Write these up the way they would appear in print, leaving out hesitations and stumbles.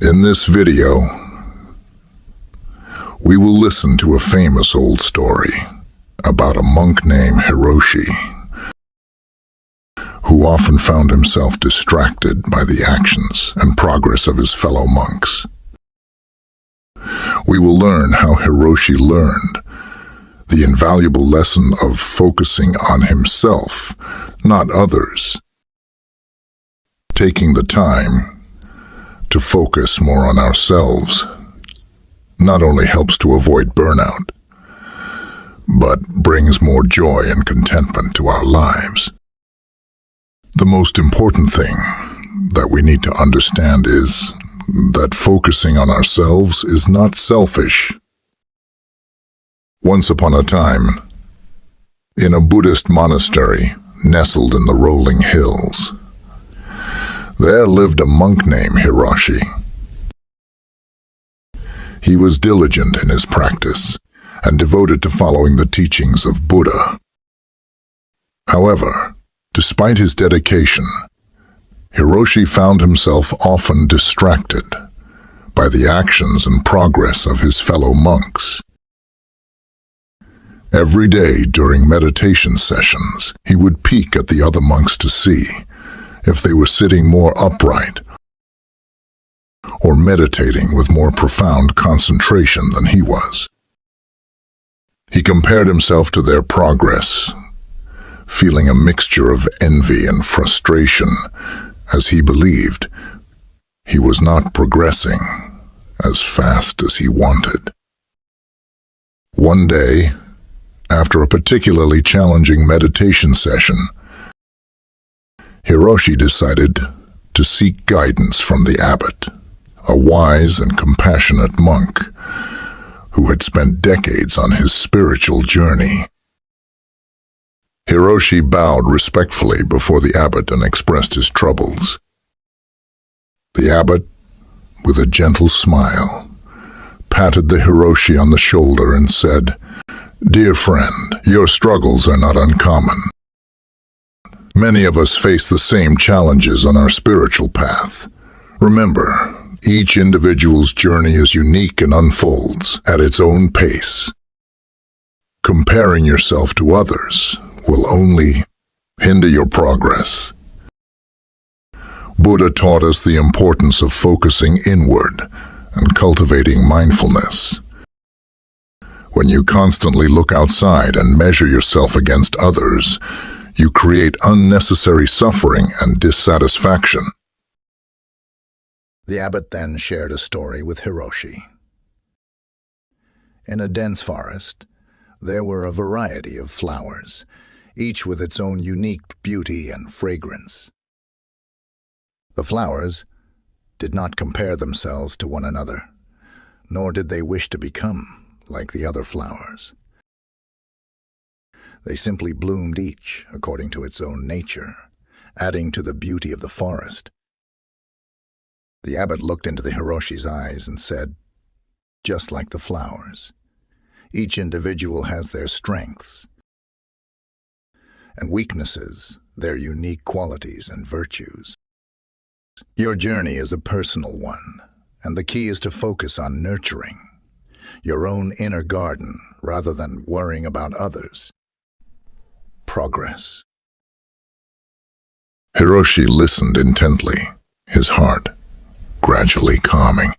In this video, we will listen to a famous old story about a monk named Hiroshi, who often found himself distracted by the actions and progress of his fellow monks. We will learn how Hiroshi learned the invaluable lesson of focusing on himself, not others. Taking the time to focus more on ourselves not only helps to avoid burnout, but brings more joy and contentment to our lives. The most important thing that we need to understand is that focusing on ourselves is not selfish. Once upon a time, in a Buddhist monastery nestled in the rolling hills, there lived a monk named Hiroshi. He was diligent in his practice and devoted to following the teachings of Buddha. However, despite his dedication, Hiroshi found himself often distracted by the actions and progress of his fellow monks. Every day during meditation sessions, he would peek at the other monks to see if they were sitting more upright or meditating with more profound concentration than he was. He compared himself to their progress, feeling a mixture of envy and frustration as he believed he was not progressing as fast as he wanted. One day, after a particularly challenging meditation session, Hiroshi decided to seek guidance from the abbot, a wise and compassionate monk who had spent decades on his spiritual journey. Hiroshi bowed respectfully before the abbot and expressed his troubles. The abbot, with a gentle smile, patted the Hiroshi on the shoulder and said, "Dear friend, your struggles are not uncommon. Many of us face the same challenges on our spiritual path. Remember, each individual's journey is unique and unfolds at its own pace. Comparing yourself to others will only hinder your progress." Buddha taught us the importance of focusing inward and cultivating mindfulness. When you constantly look outside and measure yourself against others, you create unnecessary suffering and dissatisfaction. The abbot then shared a story with Hiroshi. In a dense forest, there were a variety of flowers, each with its own unique beauty and fragrance. The flowers did not compare themselves to one another, nor did they wish to become like the other flowers. They simply bloomed each according to its own nature, adding to the beauty of the forest. The abbot looked into the Hiroshi's eyes and said, "Just like the flowers, each individual has their strengths and weaknesses, their unique qualities and virtues. Your journey is a personal one, and the key is to focus on nurturing your own inner garden rather than worrying about others. Progress." Hiroshi listened intently, his heart gradually calming.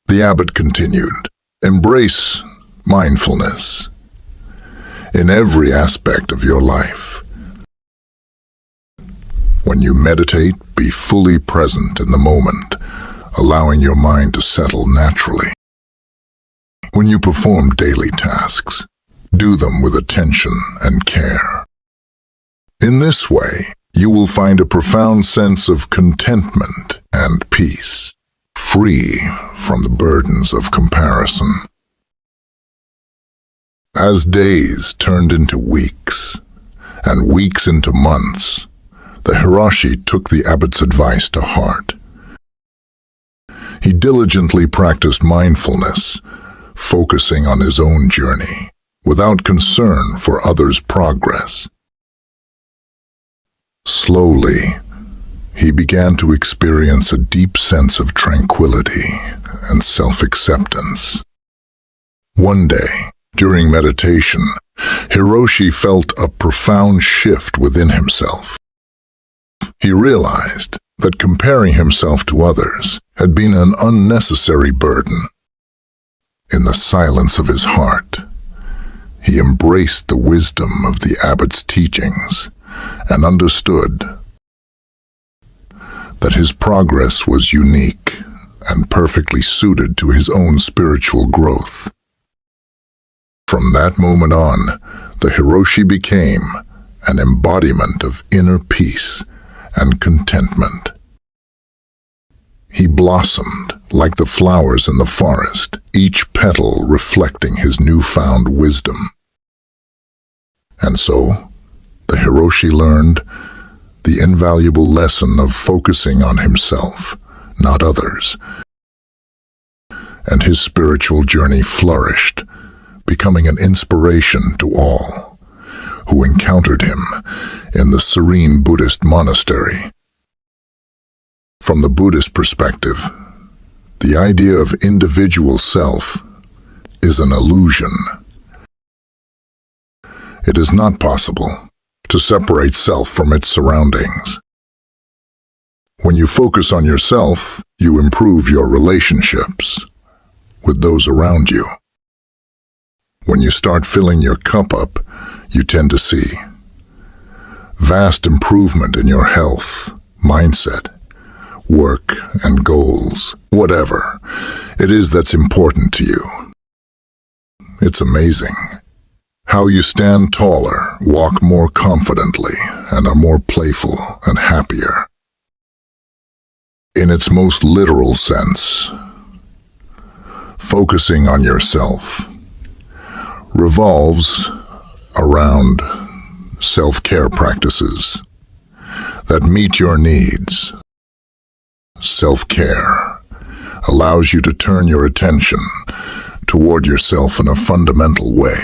The abbot continued, "Embrace mindfulness in every aspect of your life. When you meditate, be fully present in the moment, allowing your mind to settle naturally. When you perform daily tasks, do them with attention and care. In this way, you will find a profound sense of contentment and peace, free from the burdens of comparison." As days turned into weeks, and weeks into months, the Hiroshi took the abbot's advice to heart. He diligently practiced mindfulness, focusing on his own journey, without concern for others' progress. Slowly, he began to experience a deep sense of tranquility and self-acceptance. One day, during meditation, Hiroshi felt a profound shift within himself. He realized that comparing himself to others had been an unnecessary burden. In the silence of his heart, he embraced the wisdom of the abbot's teachings and understood that his progress was unique and perfectly suited to his own spiritual growth. From that moment on, the Hiroshi became an embodiment of inner peace and contentment. He blossomed like the flowers in the forest, each petal reflecting his newfound wisdom. And so, the Hiroshi learned the invaluable lesson of focusing on himself, not others. And his spiritual journey flourished, becoming an inspiration to all who encountered him in the serene Buddhist monastery. From the Buddhist perspective, the idea of individual self is an illusion. It is not possible to separate self from its surroundings. When you focus on yourself, you improve your relationships with those around you. When you start filling your cup up, you tend to see vast improvement in your health, mindset, work, and goals, whatever it is that's important to you. It's amazing how you stand taller, walk more confidently, and are more playful and happier. In its most literal sense, focusing on yourself revolves around self-care practices that meet your needs. Self-care allows you to turn your attention toward yourself in a fundamental way.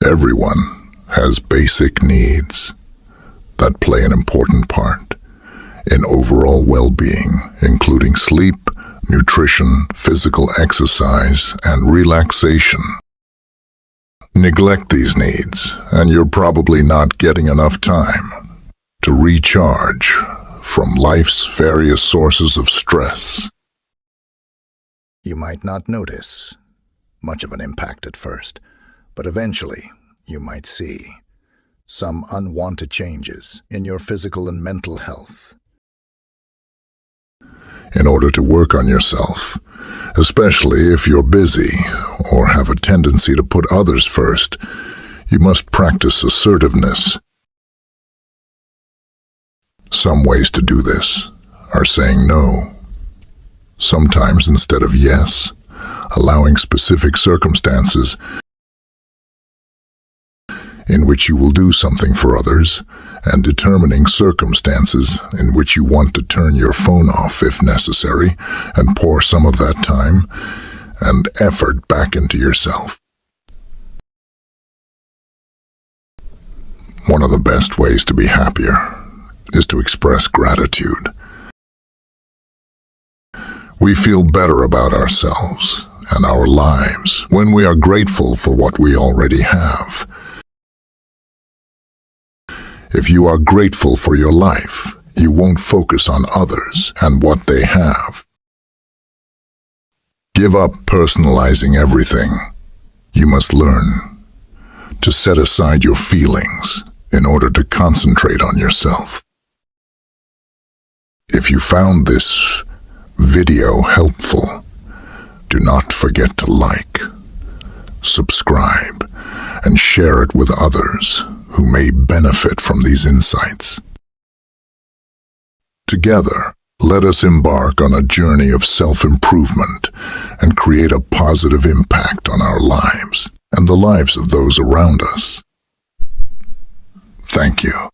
Everyone has basic needs that play an important part in overall well-being, including sleep, nutrition, physical exercise, and relaxation. Neglect these needs, and you're probably not getting enough time to recharge from life's various sources of stress. You might not notice much of an impact at first, but eventually you might see some unwanted changes in your physical and mental health. In order to work on yourself, especially if you're busy or have a tendency to put others first, you must practice assertiveness. Some ways to do this are saying no, sometimes instead of yes, allowing specific circumstances in which you will do something for others, and determining circumstances in which you want to turn your phone off if necessary and pour some of that time and effort back into yourself. One of the best ways to be happier is to express gratitude. We feel better about ourselves and our lives when we are grateful for what we already have. If you are grateful for your life, you won't focus on others and what they have. Give up personalizing everything. You must learn to set aside your feelings in order to concentrate on yourself. If you found this video helpful, do not forget to like, subscribe, and share it with others who may benefit from these insights. Together, let us embark on a journey of self-improvement and create a positive impact on our lives and the lives of those around us. Thank you.